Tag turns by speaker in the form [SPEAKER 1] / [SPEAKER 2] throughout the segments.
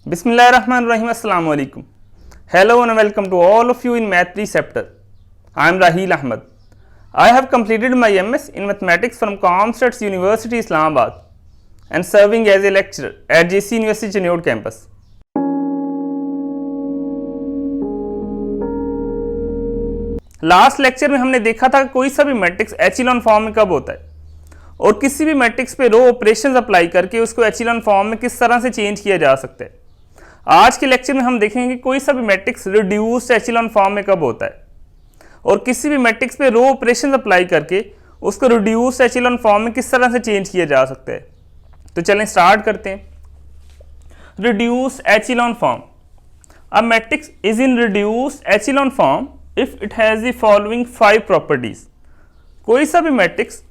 [SPEAKER 1] Bismillahirrahmanirrahim. Assalamu alaikum. Hello and welcome to all of you in Math Preceptor. I am Raheel Ahmed. I have completed my MS in Mathematics from Comstats University Islamabad and serving as a lecturer at JC University Chenod campus. Last lecture में हमने देखा था कोई सा भी matrix एचिलॉन form में कब होता है और किसी भी मैट्रिक्स पे रो ऑपरेशंस अप्लाई करके उसको एचिलॉन फॉर्म में किस तरह से चेंज किया जा सकता है। आज के लेक्चर में हम देखेंगे कोई सा भी मैट्रिक्स रिड्यूस्ड एचिलॉन फॉर्म में कब होता है और किसी भी मैट्रिक्स पे रो ऑपरेशंस अप्लाई करके उसको रिड्यूस्ड एचिलॉन फॉर्म में किस तरह से चेंज किया जा सकता है। तो चलें स्टार्ट करते हैं। Reduced echelon form. A matrix is in reduced echelon form if it has the following 5 properties. कोई सा भी मैट्रिक्स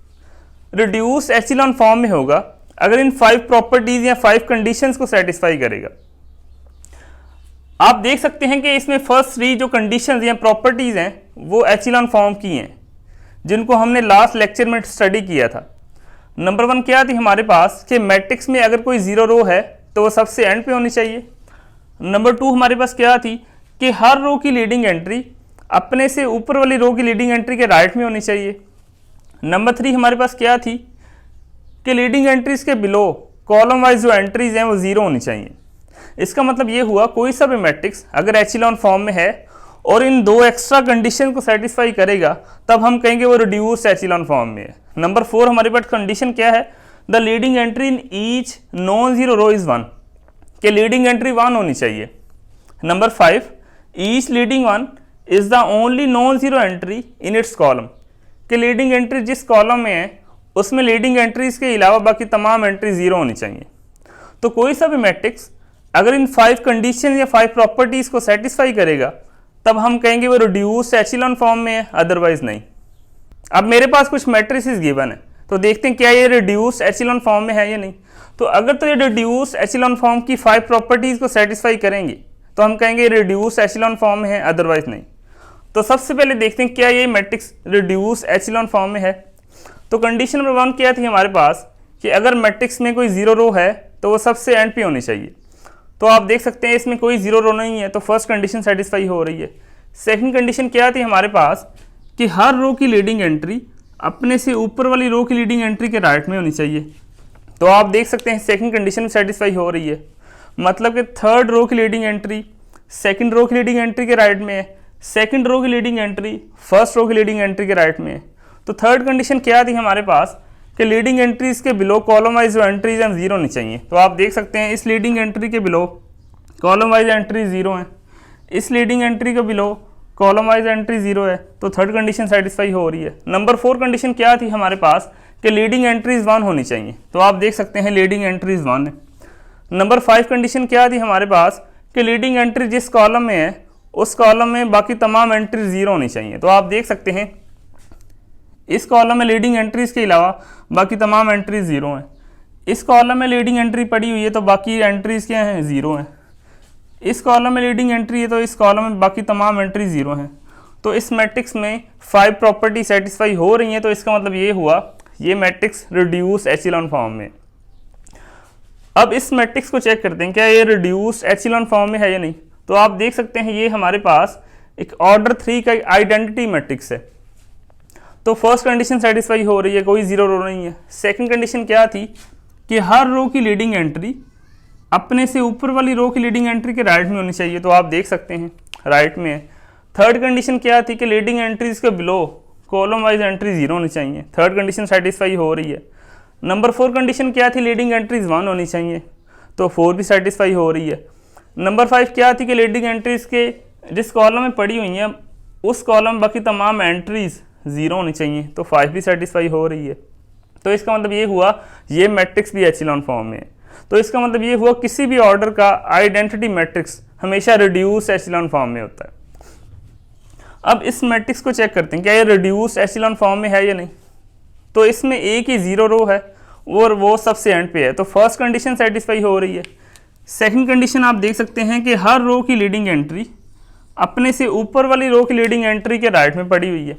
[SPEAKER 1] रिड्यूस्ड एचिलॉन फॉर्म में होगा अगर इन 5 प्रॉपर्टीज या 5 कंडीशंस को सेटिस्फाई करेगा। आप देख सकते हैं कि इसमें फर्स्ट 3 जो कंडीशंस या प्रॉपर्टीज हैं वो एचिलॉन फॉर्म की हैं जिनको हमने लास्ट लेक्चर में स्टडी किया था। नंबर 1 क्या थी हमारे पास कि मैट्रिक्स में अगर कोई 0 रो है तो वो सबसे एंड पे होनी चाहिए। नंबर 2 हमारे पास क्या थी कि हर रो की लीडिंग एंट्री अपने से ऊपर वाली रो की लीडिंग एंट्री के राइट में होनी चाहिए। नंबर 3 हमारे पास क्या थी कि लीडिंग एंट्रीज के बिलो कॉलम वाइज जो एंट्रीज हैं वो 0 होनी चाहिए। इसका मतलब ये हुआ कोई सा भी मैट्रिक्स अगर एचिलॉन फॉर्म में है और इन 2 एक्स्ट्रा कंडीशन को सेटिस्फाई करेगा तब हम कहेंगे वो रिड्यूस्ड एचिलॉन फॉर्म में है। नंबर 4 हमारे पास कंडीशन क्या है, the leading entry in each non zero row is 1, कि लीडिंग एंट्री 1 होनी चाहिए। Number 5 each leading 1 is the only non zero entry in its column, कि लीडिंग एंट्री जिस कॉलम में है उसमें लीडिंग एंट्रीज के अलावा बाकी तमाम एंट्री 0 होनी चाहिए। तो कोई सा भी मैट्रिक्स अगर इन 5 कंडीशन या 5 प्रॉपर्टीज को सेटिस्फाई करेगा तब हम कहेंगे वो रिड्यूस्ड एचिलॉन फॉर्म में है, अदरवाइज नहीं। अब मेरे पास कुछ मैट्रिसेस गिवन है तो देखते हैं क्या ये रिड्यूस्ड एचिलॉन फॉर्म में है या नहीं। तो अगर तो ये रिड्यूस्ड एचिलॉन फॉर्म की 5 प्रॉपर्टीज को सेटिस्फाई करेंगे तो हम कहेंगे रिड्यूस्ड एचिलॉन फॉर्म में है, अदरवाइज नहीं। तो सबसे पहले देखते हैं क्या ये मैट्रिक्स रिड्यूस्ड एचिलॉन फॉर्म में है। तो कंडीशन नंबर 1 क्या थी हमारे पास कि अगर मैट्रिक्स में कोई 0 रो है तो वो सबसे एंड पे होनी चाहिए। तो आप देख सकते हैं इसमें कोई 0 रो नहीं है तो फर्स्ट कंडीशन सेटिस्फाई हो रही है। सेकंड कंडीशन क्या थी हमारे पास कि हर रो की लीडिंग एंट्री अपने से ऊपर वाली रो की लीडिंग एंट्री के राइट में होनी चाहिए। तो आप देख सकते हैं सेकंड कंडीशन सेटिस्फाई हो रही है, मतलब कि थर्ड रो की लीडिंग एंट्री सेकंड रो की लीडिंग एंट्री के राइट में है, सेकंड रो की लीडिंग एंट्री फर्स्ट रो की लीडिंग एंट्री के राइट में है। तो थर्ड कंडीशन क्या थी हमारे पास कि लीडिंग एंट्रीज के बिलो कॉलम वाइज जो एंट्रीज हैं 0 होनी चाहिए। तो आप देख सकते हैं इस लीडिंग एंट्री के बिलो कॉलम वाइज एंट्री 0 है, इस लीडिंग एंट्री के बिलो कॉलम वाइज एंट्री 0 है। तो थर्ड कंडीशन सेटिस्फाई हो रही है। नंबर 4 कंडीशन क्या थी हमारे पास कि लीडिंग एंट्रीज 1 होनी चाहिए। तो आप देख सकते हैं लीडिंग एंट्रीज 1 है। नंबर 5 कंडीशन क्या थी हमारे पास कि लीडिंग एंट्री जिस कॉलम में है उस कॉलम में बाकी तमाम एंट्री 0 होनी चाहिए। तो आप देख सकते हैं इस कॉलम में लीडिंग एंट्रीज के अलावा बाकी तमाम एंट्री 0 हैं। इस कॉलम में लीडिंग एंट्री पड़ी हुई है तो बाकी एंट्रीज क्या हैं 0 हैं। इस कॉलम में लीडिंग एंट्री है तो इस कॉलम में बाकी तमाम एंट्री 0 हैं। तो इस मैट्रिक्स में 5 प्रॉपर्टी सेटिस्फाई हो रही हैं। तो इसका मतलब ये हुआ ये मैट्रिक्स रिड्यूस्ड एचिलॉन फॉर्म में। अब इस मैट्रिक्स को चेक करते हैं क्या ये रिड्यूस्ड एचिलॉन फॉर्म में है या नहीं। तो आप देख सकते हैं ये हमारे पास एक ऑर्डर 3 का आइडेंटिटी मैट्रिक्स है। तो फर्स्ट कंडीशन सेटिस्फाई हो रही है, कोई 0 रो नहीं है। सेकंड कंडीशन क्या थी कि हर रो की लीडिंग एंट्री अपने से ऊपर वाली रो की लीडिंग एंट्री के राइट में होनी चाहिए। तो आप देख सकते हैं राइट में है। थर्ड कंडीशन क्या थी कि लीडिंग एंट्रीज के बिलो कॉलम वाइज एंट्री 0 होनी चाहिए। थर्ड कंडीशन सेटिस्फाई हो रही है। नंबर 4 कंडीशन क्या थी लीडिंग एंट्रीज 1 होनी चाहिए। तो 4 भी सेटिस्फाई हो रही है। नंबर 5 क्या थी कि लीडिंग एंट्रीज के जिस कॉलम में पड़ी हुई हैं उस कॉलम में बाकी तमाम एंट्रीज 0 होनी चाहिए। तो 5 भी सेटिस्फाई हो रही है। तो इसका मतलब ये हुआ ये मैट्रिक्स भी एचिलॉन फॉर्म में है। तो इसका मतलब ये हुआ किसी भी ऑर्डर का आइडेंटिटी मैट्रिक्स हमेशा रिड्यूस्ड एचिलॉन फॉर्म में होता है। अब इस मैट्रिक्स को चेक करते हैं क्या ये रिड्यूस्ड एचिलॉन फॉर्म में है या नहीं। तो इसमें एक ही 0 रो है और वो सबसे एंड पे है। तो फर्स्ट कंडीशन सेटिस्फाई हो रही है। सेकंड कंडीशन आप देख सकते हैं कि हर रो की लीडिंग एंट्री अपने से ऊपर वाली रो की लीडिंग एंट्री के राइट में पड़ी हुई है।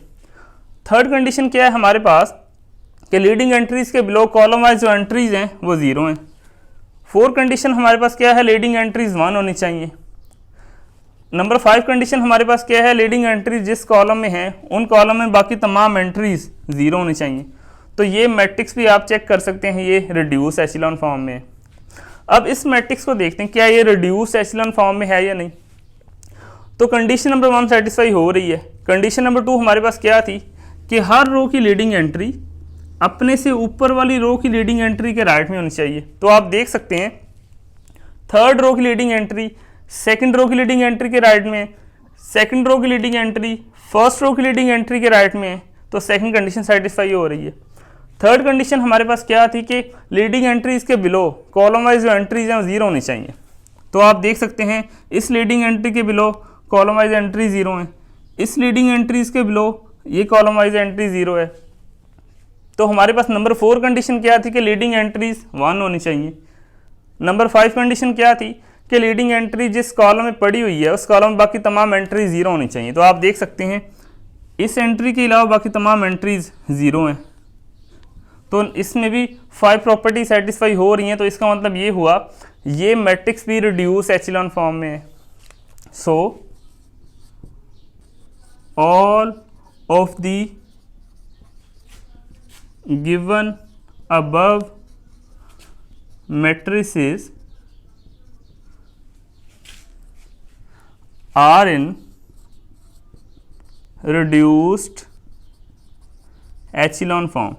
[SPEAKER 1] थर्ड कंडीशन क्या है हमारे पास कि लीडिंग एंट्रीज के बिलो कॉलम वाइज जो एंट्रीज हैं वो 0 हैं। 4 कंडीशन हमारे पास क्या है, लीडिंग एंट्रीज 1 होनी चाहिए। नंबर 5 कंडीशन हमारे पास क्या है, लीडिंग एंट्रीज जिस कॉलम में है उन कॉलम में बाकी तमाम एंट्रीज 0 होनी चाहिए। तो ये मैट्रिक्स भी आप चेक कर सकते हैं, ये रिड्यूस एचेलॉन फॉर्म में है। अब इस मैट्रिक्स को देखते हैं क्या ये रिड्यूस एचेलॉन फॉर्म में है या नहीं। तो कंडीशन नंबर 1 सेटिस्फाई हो रही है। कंडीशन नंबर 2 हमारे पास क्या थी कि हर रो की लीडिंग एंट्री अपने से ऊपर वाली रो की लीडिंग एंट्री के राइट में होनी चाहिए। तो आप देख सकते हैं थर्ड रो की लीडिंग एंट्री सेकंड रो की लीडिंग एंट्री के राइट में, सेकंड रो की लीडिंग एंट्री फर्स्ट रो की लीडिंग एंट्री के राइट में है। तो सेकंड कंडीशन सेटिस्फाई हो रही है। थर्ड कंडीशन हमारे पास क्या थी कि लीडिंग एंट्रीज के बिलो कॉलम वाइज जो एंट्रीज हैं वो 0 होनी चाहिए। तो आप देख सकते हैं इस लीडिंग एंट्री के बिलो कॉलम वाइज एंट्री 0 है, इस लीडिंग एंट्रीज के बिलो ये कॉलम वाइज एंट्री 0 है। तो हमारे पास नंबर 4 कंडीशन क्या थी कि लीडिंग एंट्रीज 1 होनी चाहिए। नंबर 5 कंडीशन क्या थी कि लीडिंग एंट्री जिस कॉलम में पड़ी हुई है उस कॉलम में बाकी तमाम एंट्री 0 होनी चाहिए। तो आप देख सकते हैं इस एंट्री के अलावा बाकी तमाम एंट्रीज 0 हैं। तो इसमें भी 5 प्रॉपर्टी सेटिस्फाई हो रही हैं। तो इसका मतलब ये हुआ ये मैट्रिक्स भी रिड्यूस एचेलॉन फॉर्म में है। So all of the given above matrices are in reduced echelon form।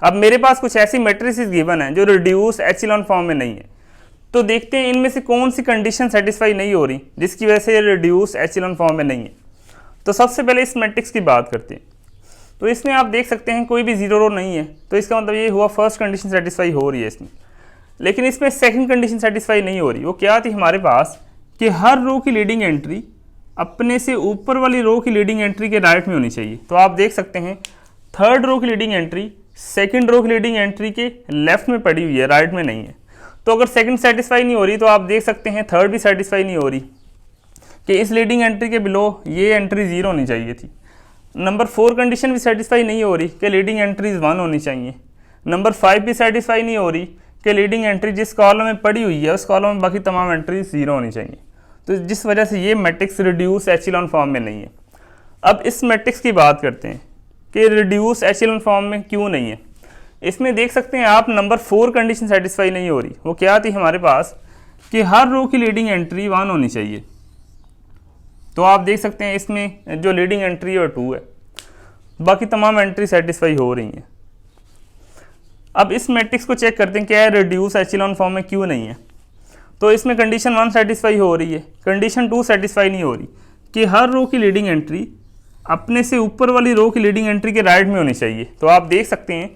[SPEAKER 1] अब मेरे पास कुछ ऐसी मैट्रिसेस गिवन है जो रिड्यूस एचेलॉन फॉर्म में नहीं है। तो देखते हैं इनमें से कौन सी कंडीशन सेटिस्फाई नहीं हो रही जिसकी वजह से रिड्यूस एचेलॉन फॉर्म में नहीं है। तो सबसे पहले इस मैट्रिक्स की बात करते हैं। तो इसमें आप देख सकते हैं कोई भी 0 रो नहीं है। तो इसका मतलब ये हुआ फर्स्ट कंडीशन सेटिस्फाई हो रही है इसमें। लेकिन इसमें सेकंड कंडीशन सेटिस्फाई नहीं हो रही। वो क्या थी हमारे पास कि हर रो की लीडिंग एंट्री अपने से ऊपर वाली रो की लीडिंग एंट्री के राइट में होनी चाहिए। तो आप देख सकते हैं थर्ड रो की लीडिंग एंट्री सेकंड रो की लीडिंग एंट्री के लेफ्ट में पड़ी हुई है, राइट में नहीं है। तो अगर सेकंड सेटिस्फाई नहीं हो रही तो आप देख सकते हैं थर्ड भी सेटिस्फाई नहीं हो रही कि इस लीडिंग एंट्री के बिलो ये एंट्री 0 होनी चाहिए थी। नंबर 4 कंडीशन भी सेटिस्फाई नहीं हो रही कि लीडिंग एंट्रीज 1 होनी चाहिए। नंबर 5 भी सेटिस्फाई नहीं हो रही कि लीडिंग एंट्री जिस कॉलम में पड़ी हुई है उस कॉलम में बाकी तमाम एंट्रीज 0 होनी चाहिए। तो जिस वजह से ये मैट्रिक्स रिड्यूस एचेलॉन फॉर्म में नहीं है। अब इस मैट्रिक्स की बात करते हैं कि रिड्यूस एचेलॉन फॉर्म में क्यों नहीं है। इसमें देख सकते हैं आप नंबर 4 कंडीशन सेटिस्फाई नहीं हो रही। वो क्या थी हमारे पास कि हर रो की लीडिंग एंट्री 1 होनी चाहिए। तो आप देख सकते हैं इसमें जो लीडिंग एंट्री है 2 है, बाकी तमाम एंट्री सेटिस्फाई हो रही हैं। अब इस मैट्रिक्स को चेक करते हैं क्या है रिड्यूस एचेलॉन फॉर्म में क्यों नहीं है। तो इसमें कंडीशन 1 सेटिस्फाई हो रही है, कंडीशन 2 सेटिस्फाई नहीं हो रही कि हर रो की लीडिंग एंट्री अपने से ऊपर वाली रो की लीडिंग एंट्री के राइट में होनी चाहिए। तो आप देख सकते हैं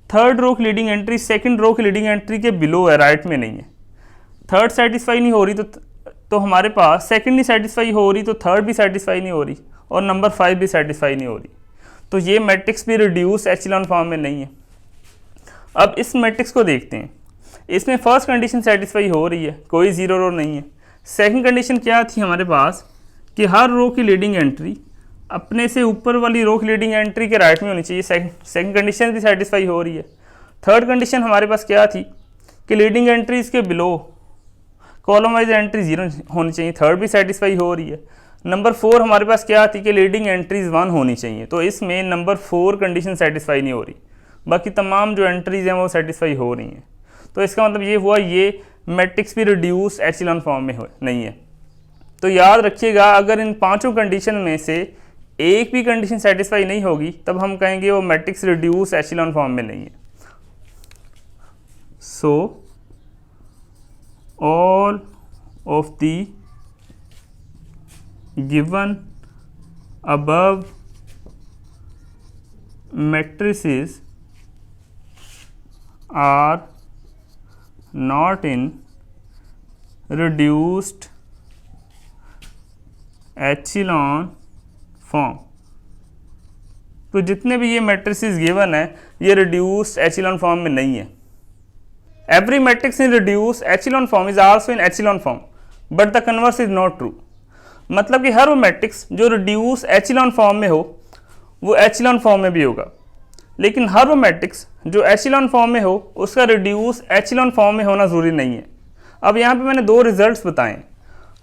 [SPEAKER 1] थर्ड रो की लीडिंग एंट्री सेकंड रो की लीडिंग एंट्री के बिलो है, राइट में नहीं है। थर्ड सेटिस्फाई नहीं हो रही तो हमारे पास सेकंड नहीं सेटिस्फाई हो रही तो थर्ड भी सेटिस्फाई नहीं हो रही और नंबर 5 भी सेटिस्फाई नहीं हो रही। तो ये मैट्रिक्स भी रिड्यूस एचेलॉन फॉर्म में नहीं है। अब इस मैट्रिक्स को देखते हैं। इसमें फर्स्ट कंडीशन सेटिस्फाई हो रही है, कोई 0 रो नहीं है। सेकंड कंडीशन क्या थी हमारे पास कि हर रो की लीडिंग एंट्री अपने से ऊपर वाली रो की लीडिंग एंट्री के राइट में होनी चाहिए। सेकंड कंडीशन भी सेटिस्फाई हो रही है। थर्ड कंडीशन हमारे पास क्या थी कि लीडिंग एंट्रीज के बिलो कॉलम वाइज एंट्री 0 होनी चाहिए। थर्ड भी सेटिस्फाई हो रही है। नंबर 4 हमारे पास क्या थी कि लीडिंग एंट्रीज 1 होनी चाहिए। तो इसमें नंबर 4 कंडीशन सेटिस्फाई नहीं हो रही, बाकी तमाम जो एंट्रीज हैं वो सेटिस्फाई हो रही हैं। तो इसका मतलब ये हुआ ये मैट्रिक्स भी रिड्यूस एचेलॉन फॉर्म में नहीं है। तो याद रखिएगा अगर इन पांचों कंडीशन में से एक भी कंडीशन सेटिस्फाई नहीं होगी तब हम कहेंगे वो मैट्रिक्स रिड्यूस एचेलॉन फॉर्म में नहीं है। सो all of the given above matrices are not in reduced echelon form। तो जितने भी ये मैट्रिसेस गिवन है ये रिड्यूस्ड एचेलॉन फॉर्म में नहीं है। Every matrix in reduced echelon form is also in echelon form, but the converse is not true। मतलब कि हर वो मैट्रिक्स जो रिड्यूस एचेलॉन फॉर्म में हो वो एचिलॉन फॉर्म में भी होगा। लेकिन हर वो मैट्रिक्स जो एचिलॉन फॉर्म में हो उसका रिड्यूस एचिलॉन फॉर्म में होना ज़रूरी नहीं है। अब यहाँ पे मैंने दो रिजल्ट्स बताएं।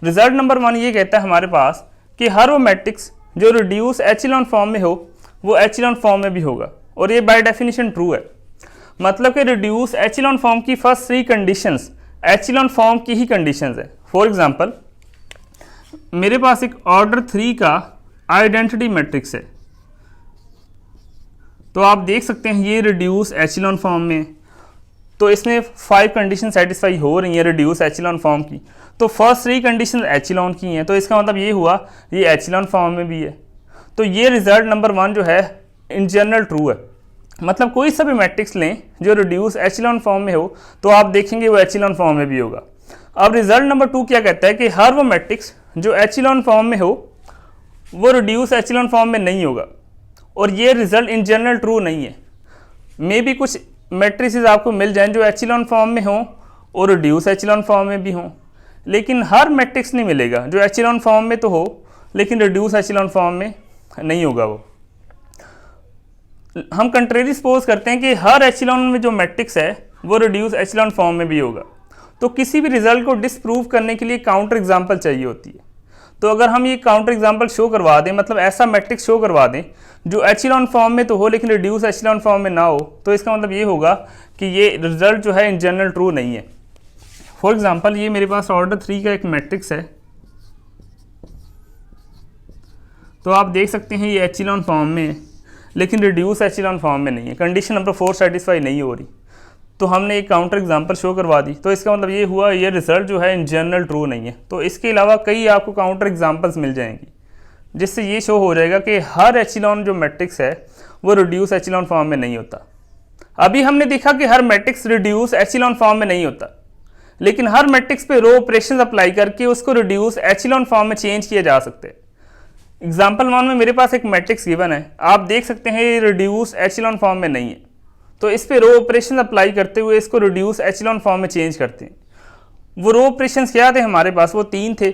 [SPEAKER 1] रिजल्ट नंबर 1 ये कहता है हमारे पास कि हर वो मैट्रिक्स जो रिड्यूस एचिलॉन फॉर्म में हो वो एचिलॉन फॉर्म में भी होगा, और ये बाय डेफिनेशन ट्रू है। मतलब कि रिड्यूस एचिलॉन फॉर्म की फर्स्ट 3 कंडीशंस एचिलॉन फॉर्म की ही कंडीशंस है। फॉर एग्जांपल, मेरे पास एक ऑर्डर 3 का आइडेंटिटी मैट्रिक्स है, तो आप देख सकते हैं ये रिड्यूस एचिलॉन फॉर्म में, तो इसमें 5 कंडीशन सेटिस्फाई हो रही हैं रिड्यूस एचिलॉन फॉर्म की। तो फर्स्ट 3 कंडीशन एचिलॉन की हैं, तो इसका मतलब ये हुआ ये एचिलॉन फॉर्म में भी है। तो ये रिजल्ट नंबर 1 जो है इन जनरल ट्रू है। मतलब कोई सा भी मैट्रिक्स लें जो रिड्यूस एचिलॉन फॉर्म में हो तो आप देखेंगे वो एचिलॉन फॉर्म में भी होगा। अब रिजल्ट नंबर 2 क्या कहता है कि हर वो मैट्रिक्स जो एचिलॉन फॉर्म में हो वो रिड्यूस एचिलॉन फॉर्म में नहीं होगा, और ये रिजल्ट इन जनरल ट्रू नहीं है। मे भी कुछ मैट्रिसेस आपको मिल जाएं जो एचिलॉन फॉर्म में हों और रिड्यूस एचिलॉन फॉर्म में भी हों, लेकिन हर मैट्रिक्स नहीं मिलेगा जो एचिलॉन फॉर्म में तो हो लेकिन रिड्यूस एचिलॉन फॉर्म में नहीं होगा। वो हम कंट्रेरी सपोज करते हैं कि हर एचिलॉन में जो मैट्रिक्स है वो रिड्यूस एचिलॉन फॉर्म में भी होगा। तो किसी भी रिजल्ट को डिसप्रूव करने के लिए काउंटर एग्जाम्पल चाहिए होती है। तो अगर हम ये काउंटर एग्जाम्पल शो करवा दें, मतलब ऐसा मैट्रिक्स शो करवा दें जो एचिलॉन फॉर्म में तो हो लेकिन रिड्यूस एचिलॉन फॉर्म में ना हो, तो इसका मतलब ये होगा कि ये रिजल्ट जो है इन जनरल ट्रू नहीं है। फॉर एग्जाम्पल, ये मेरे पास ऑर्डर 3 का एक मैट्रिक्स है, तो आप देख सकते हैं ये एचिलॉन फॉर्म में है लेकिन रिड्यूस एचिलॉन फॉर्म में नहीं है। कंडीशन नंबर 4 सेटिस्फाई नहीं हो रही, तो हमने एक काउंटर एग्जांपल शो करवा दी, तो इसका मतलब ये हुआ ये रिजल्ट जो है इन जनरल ट्रू नहीं है। तो इसके अलावा कई आपको काउंटर एग्जांपल्स मिल जाएंगी जिससे ये शो हो जाएगा कि हर एचिलॉन जो मैट्रिक्स है वो रिड्यूस एचिलॉन फॉर्म में नहीं होता। अभी हमने देखा कि हर मैट्रिक्स रिड्यूस एचिलॉन फॉर्म में नहीं होता, लेकिन हर मैट्रिक्स पे रो ऑपरेशन अप्लाई करके उसको रिड्यूस एचिलॉन फॉर्म में चेंज किया जा सकते हैं। एग्जाम्पल 1 में मेरे पास एक मैट्रिक्स गिवन है, आप देख सकते हैं ये रिड्यूस एचिलॉन फॉर्म में नहीं है, तो इस पे रो ऑपरेशन अप्लाई करते हुए इसको रिड्यूस एचिलॉन फॉर्म में चेंज करते हैं। वो रो ऑपरेशन क्या थे हमारे पास? वो 3 थे।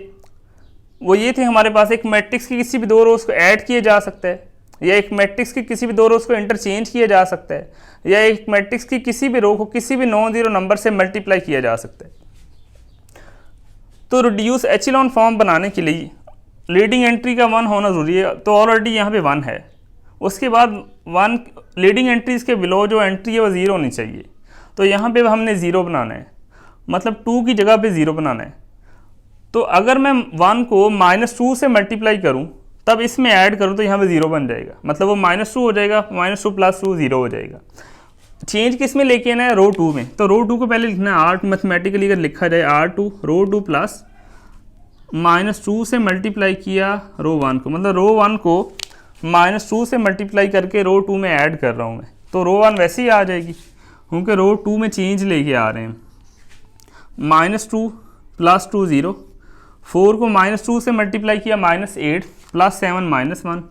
[SPEAKER 1] वो ये थे हमारे पास, एक मैट्रिक्स की किसी भी 2 रोज को ऐड किया जा सकता है, या एक मैट्रिक्स की किसी भी 2 रोज को इंटरचेंज किया जा सकता है, या एक मैट्रिक्स की किसी भी रो को किसी भी नॉन जीरो नंबर से मल्टीप्लाई किया जा सकता है। तो रिड्यूस एचिलॉन फॉर्म बनाने के लिए लीडिंग एंट्री का 1 होना ज़रूरी है, तो ऑलरेडी यहाँ पे 1 है। उसके बाद 1 लीडिंग एंट्रीज के बिलो जो एंट्री है वो 0 होनी चाहिए, तो यहाँ पे हमने 0 बनाना है, मतलब 2 की जगह पे 0 बनाना है। तो अगर मैं 1 को -2 से मल्टीप्लाई करूँ तब इसमें ऐड करूँ तो यहाँ पे 0 बन जाएगा, मतलब वो -2 हो जाएगा, -2 + 2 0 हो जाएगा। चेंज किस में लेके आना है? रो 2 में। तो रो 2 को पहले लिखना है R2, मैथमेटिकली अगर लिखा जाए R2 रो 2 प्लस -2 से मल्टीप्लाई किया रो 1 को, मतलब रो 1 को -2 से मल्टीप्लाई करके रो 2 में ऐड कर रहा हूँ मैं, तो रो 1 वैसे ही आ जाएगी क्योंकि रो 2 में चेंज लेके आ रहे हैं। -2 + 2 0, 4 को -2 से मल्टीप्लाई किया -8 + 7 -1,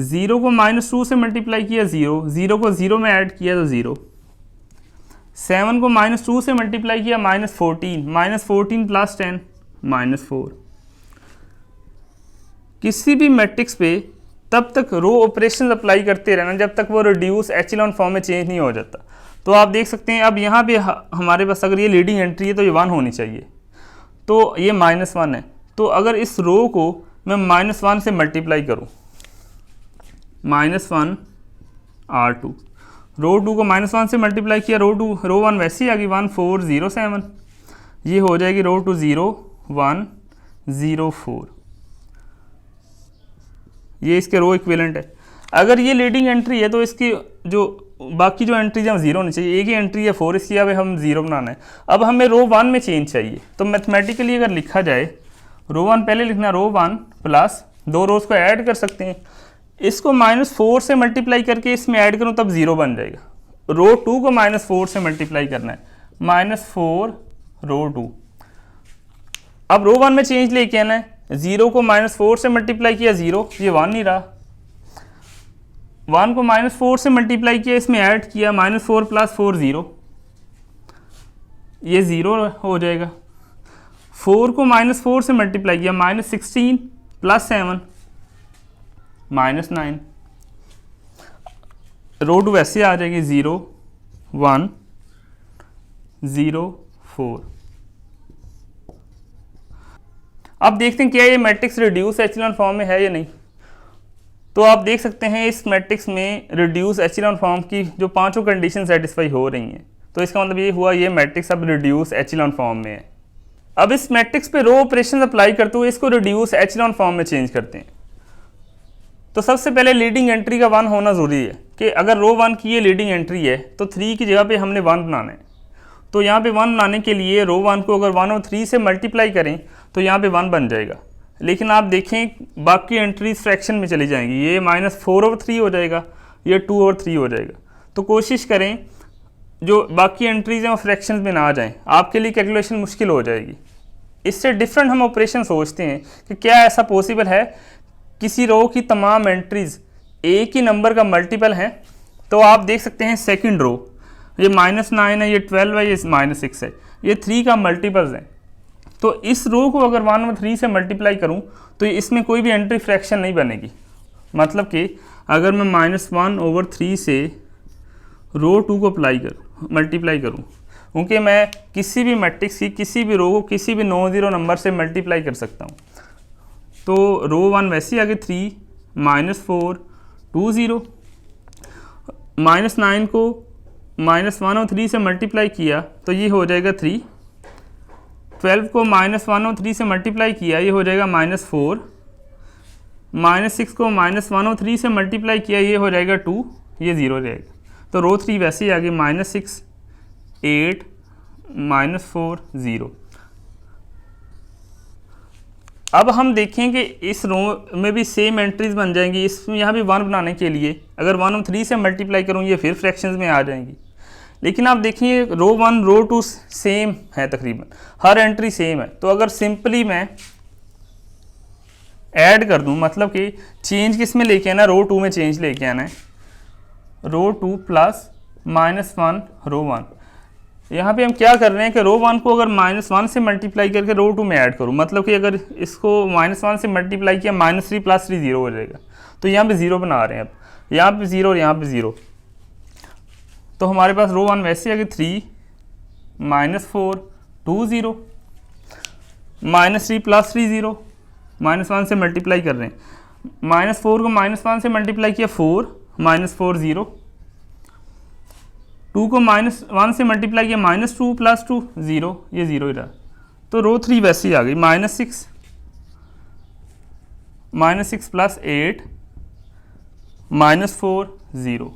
[SPEAKER 1] 0 को -2 से मल्टीप्लाई किया 0, 0 को 0 में ऐड किया तो 0, 7 को -2 से मल्टीप्लाई किया -14 + 10 -4। किसी भी मैट्रिक्स पे तब तक रो ऑपरेशन अप्लाई करते रहना जब तक वो रिड्यूस एचिलॉन फॉर्म में चेंज नहीं हो जाता। तो आप देख सकते हैं अब यहाँ पे हमारे पास अगर ये लीडिंग एंट्री है तो ये 1 होनी चाहिए, तो ये -1 है। तो अगर इस रो को मैं -1 से मल्टीप्लाई करूँ, -1 R2, रो 2 को -1 से मल्टीप्लाई किया, रो 1 वैसे ही आ गई 1 4 0 7, ये हो जाएगी रो 2 0 1 0 4, ये इसके रो इक्विवेलेंट है। अगर ये लीडिंग एंट्री है तो इसकी जो बाकी जो एंट्रीज हैं 0 होनी चाहिए, एक ही एंट्री है 4, इसकी अब हम 0 बनाना है। अब हमें रो 1 में चेंज चाहिए, तो मैथमेटिकली अगर लिखा जाए रो 1 पहले लिखना, रो 1 प्लस 2 रोज को ऐड कर सकते हैं, इसको -4 से मल्टीप्लाई करके इसमें ऐड करूँ तब 0 बन जाएगा। रो 2 को -4 से मल्टीप्लाई करना है, -4 रो 2। अब रो 1 में चेंज लेके आना है, 0 को -4 से मल्टीप्लाई किया 0, ये 1 नहीं रहा, 1 को -4 से मल्टीप्लाई किया, इसमें ऐड किया -4 + 4 0, ये 0 हो जाएगा। 4 को -4 से मल्टीप्लाई किया, -16 + 7 -9, रो टू वैसे आ जाएगी 0 1 0 4। अब देखते हैं क्या ये मैट्रिक्स रिड्यूस एचेलॉन फॉर्म में है या नहीं। तो आप देख सकते हैं इस मैट्रिक्स में रिड्यूस एचेलॉन फॉर्म की जो पांचों कंडीशन सेटिस्फाई हो रही हैं, तो इसका मतलब ये हुआ ये मैट्रिक्स अब रिड्यूस एचेलॉन फॉर्म में है। अब इस मैट्रिक्स पे रो ऑपरेशन अप्लाई करते हुए इसको रिड्यूस एचेलॉन फॉर्म में चेंज करते हैं। तो सबसे पहले लीडिंग एंट्री का 1 होना ज़रूरी है कि अगर रो 1 की ये लीडिंग एंट्री है तो 3 की जगह पे हमने 1 बनाना है। तो यहाँ पे 1 बनाने के लिए रो 1 को अगर 1 और 3 से मल्टीप्लाई करें तो यहाँ पे 1 बन जाएगा। लेकिन आप देखें बाकी एंट्रीज फ्रैक्शन में चली जाएंगी, ये -4/3 हो जाएगा, ये 2/3 हो जाएगा। तो कोशिश करें जो बाकी एंट्रीज हैं वो फ्रैक्शंस में ना आ जाएं, आपके लिए कैलकुलेशन मुश्किल हो जाएगी। इससे डिफरेंट हम ऑपरेशन सोचते हैं कि क्या ऐसा पॉसिबल है किसी रो की तमाम एंट्रीज एक ही नंबर का मल्टीपल है। तो आप देख सकते हैं सेकंड रो ये -9 है, ये 12 है, ये -6 है, ये 3 का मल्टीपल्स है। तो इस रो को अगर 1 और 3 से मल्टीप्लाई करूं तो इसमें कोई भी एंट्री फ्रैक्शन नहीं बनेगी। मतलब कि अगर मैं -1/3 से रो 2 को मल्टीप्लाई करूं, क्योंकि मैं किसी भी मैट्रिक्स की किसी भी रो को किसी भी नॉन ज़ीरो नंबर से मल्टीप्लाई कर सकता हूं। तो रो 1 वैसे ही आगे 3 -4 2 0, -9 को -1 और 3 से मल्टीप्लाई किया तो ये हो जाएगा 3, 12 को -1 और 3 से मल्टीप्लाई किया ये हो जाएगा -4, -6 को -1 और 3 से मल्टीप्लाई किया ये हो जाएगा 2, ये 0 रहेगा। तो रो 3 वैसे ही आगे -6 8 -4 0। अब हम देखें कि इस रो में भी सेम एंट्रीज बन जाएंगी। इसमें यहाँ भी 1 बनाने के लिए अगर 1 और 3 से मल्टीप्लाई करूँ ये फिर फ्रैक्शंस में आ जाएंगी। लेकिन आप देखिए रो 1 रो 2 सेम है, तकरीबन हर एंट्री सेम है। तो अगर सिंपली मैं ऐड कर दूं, मतलब कि चेंज किस में लेके आना है, रो 2 में चेंज लेके आना है, रो 2 प्लस -1 रो 1। यहाँ पे हम क्या कर रहे हैं कि रो 1 को अगर -1 से मल्टीप्लाई करके रो 2 में ऐड करूँ, मतलब कि अगर इसको -1 से मल्टीप्लाई किया -3 + 3 0 हो जाएगा। तो यहाँ पे 0 बना रहे हैं, अब यहाँ पे 0 और यहाँ पे 0। तो हमारे पास रो 1 वैसे है कि 3 -4 2 0, -3 + 3 0, -1 से मल्टीप्लाई कर रहे हैं, -4 को -1 से मल्टीप्लाई किया 4 -4 0, 2 को -1 से मल्टीप्लाई किया -2 + 2 0, ये 0 ही रहा। तो रो 3 वैसे ही आ गई -6 + 8 -4 0।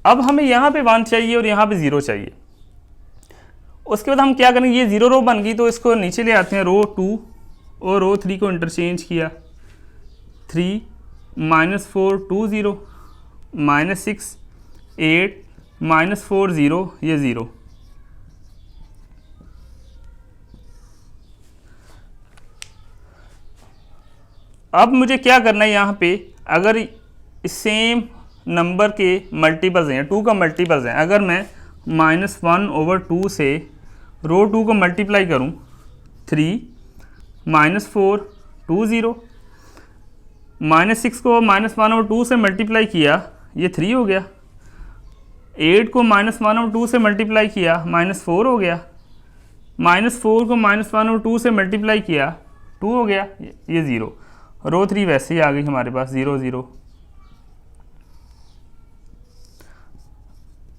[SPEAKER 1] अब हमें यहाँ पे 1 चाहिए और यहाँ पे 0 चाहिए। उसके बाद हम क्या करेंगे, ये 0 रो बन गई तो इसको नीचे ले आते हैं, रो 2 और रो 3 को इंटरचेंज किया, 3 -4 2 0, -6 8 -4 0, ये 0। अब मुझे क्या करना है, यहाँ पे अगर सेम नंबर के मल्टीपल्स हैं, 2 का मल्टीपल्स हैं, अगर मैं -1/2 से रो 2 को मल्टीप्लाई करूं, 3 -4 2 0, -6 को -1/2 से मल्टीप्लाई किया ये 3 हो गया, 8 को -1/2 से मल्टीप्लाई किया -4 हो गया, -4 को -1/2 से मल्टीप्लाई किया 2 हो गया, ये 0। रो 3 वैसे ही आ गई हमारे पास 0 0,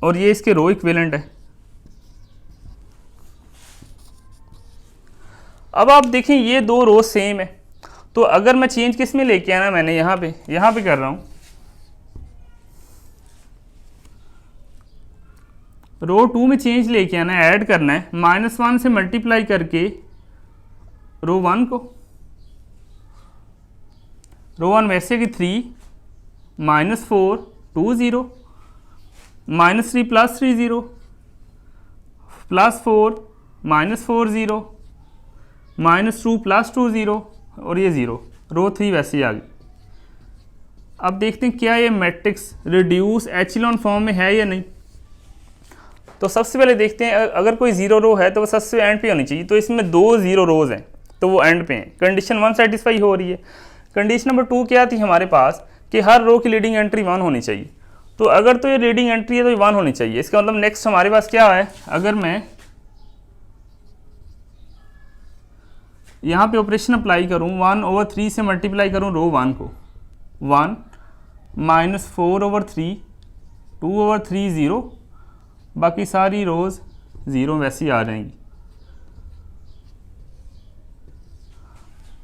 [SPEAKER 1] और ये इसके रो इक्विवेलेंट है। अब आप देखें ये 2 रो सेम है, तो अगर मैं चेंज किस में लेके आना, मैंने यहाँ पे कर रहा हूँ, रो 2 में चेंज लेके आना है, ऐड करना है, -1 से मल्टीप्लाई करके रो 1 को, रो 1 वैसे कि 3 -4 2 0, -3 + 3 0, +4 -4 0, -2 + 2 0, और ये 0। रो 3 वैसे ही आ गई। अब देखते हैं क्या ये मैट्रिक्स रिड्यूस एचेलॉन फॉर्म में है या नहीं। तो सबसे पहले देखते हैं अगर कोई 0 रो है तो वो सबसे एंड पे होनी चाहिए। तो इसमें 2 0 रोज हैं तो वो एंड पे हैं, कंडीशन 1 सेटिस्फाई हो रही है। कंडीशन नंबर 2 क्या थी हमारे पास कि हर रो की लीडिंग एंट्री 1 होनी चाहिए। तो अगर तो ये लीडिंग एंट्री है तो ये 1 होनी चाहिए। इसका मतलब नेक्स्ट हमारे पास क्या है, अगर मैं यहाँ पे ऑपरेशन अप्लाई करूँ, 1/3 से मल्टीप्लाई करूँ रो 1 को, 1 - 4/3, 2/3 0, बाकी सारी रोज़ 0 वैसी आ जाएंगी।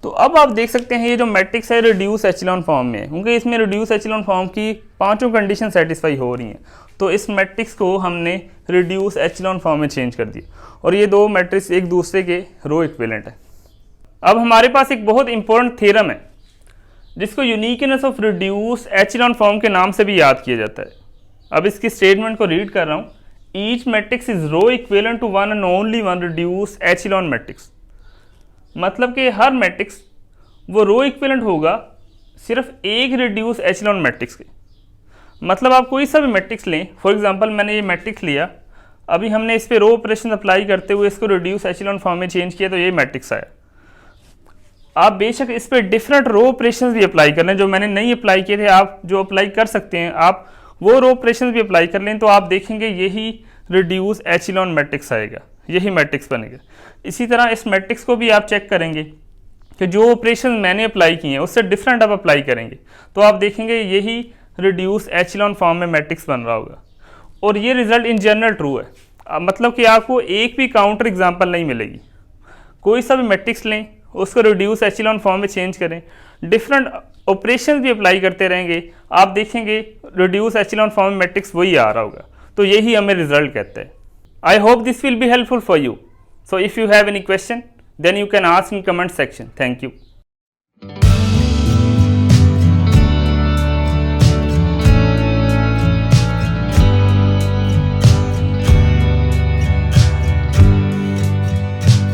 [SPEAKER 1] तो अब आप देख सकते हैं ये जो मैट्रिक्स है रिड्यूस एचेलॉन फॉर्म में है, क्योंकि इसमें रिड्यूस एचेलॉन फॉर्म की पांचों कंडीशन सेटिस्फाई हो रही हैं। तो इस मैट्रिक्स को हमने रिड्यूस एचेलॉन फॉर्म में चेंज कर दिया और ये दो मैट्रिक्स एक दूसरे के रो इक्विवेलेंट है। अब हमारे पास एक बहुत इंपॉर्टेंट थ्योरम है जिसको uniqueness of reduce echelon form के नाम से भी याद किया जाता है। अब इसकी स्टेटमेंट को रीड कर रहा हूँ, each matrix is row equivalent to one and only one reduce echelon matrix. मतलब कि हर मैट्रिक्स वो रो इक्विवेलेंट होगा सिर्फ एक रिड्यूस एचेलॉन मैट्रिक्स के। मतलब आप कोई सा भी मैट्रिक्स लें, फॉर एग्जांपल मैंने ये मैट्रिक्स लिया, अभी हमने इस पे रो ऑपरेशन अप्लाई करते हुए इसको रिड्यूस एचेलॉन फॉर्म में चेंज किया तो ये मैट्रिक्स आया। आप बेशक इस पे डिफरेंट रो ऑपरेशंस भी अप्लाई कर लें, जो मैंने नहीं अप्लाई किए थे आप जो अप्लाई कर सकते हैं, आप वो रो ऑपरेशंस भी अप्लाई कर लें तो आप देखेंगे यही रिड्यूस एचेलॉन मैट्रिक्स आएगा, यही मैट्रिक्स बनेगा। इसी तरह इस मैट्रिक्स को भी आप चेक करेंगे कि जो ऑपरेशन मैंने अप्लाई किए हैं उससे डिफरेंट आप अप्लाई करेंगे तो आप देखेंगे यही रिड्यूस एचेलॉन फॉर्म में मैट्रिक्स बन रहा होगा। और ये रिजल्ट इन जनरल ट्रू है, मतलब कि आपको एक भी काउंटर एग्जाम्पल नहीं मिलेगी। कोई सा भी मैट्रिक्स लें, उसको रिड्यूस एचेलॉन फॉर्म में चेंज करें, डिफरेंट ऑपरेशन भी अप्लाई करते रहेंगे, आप देखेंगे रिड्यूस एचेलॉन फॉर्म में मैट्रिक्स वही आ रहा होगा। तो यही हमें रिजल्ट कहते हैं। I hope this will be helpful for you. So if you have any question, then you can ask in comment section. Thank you.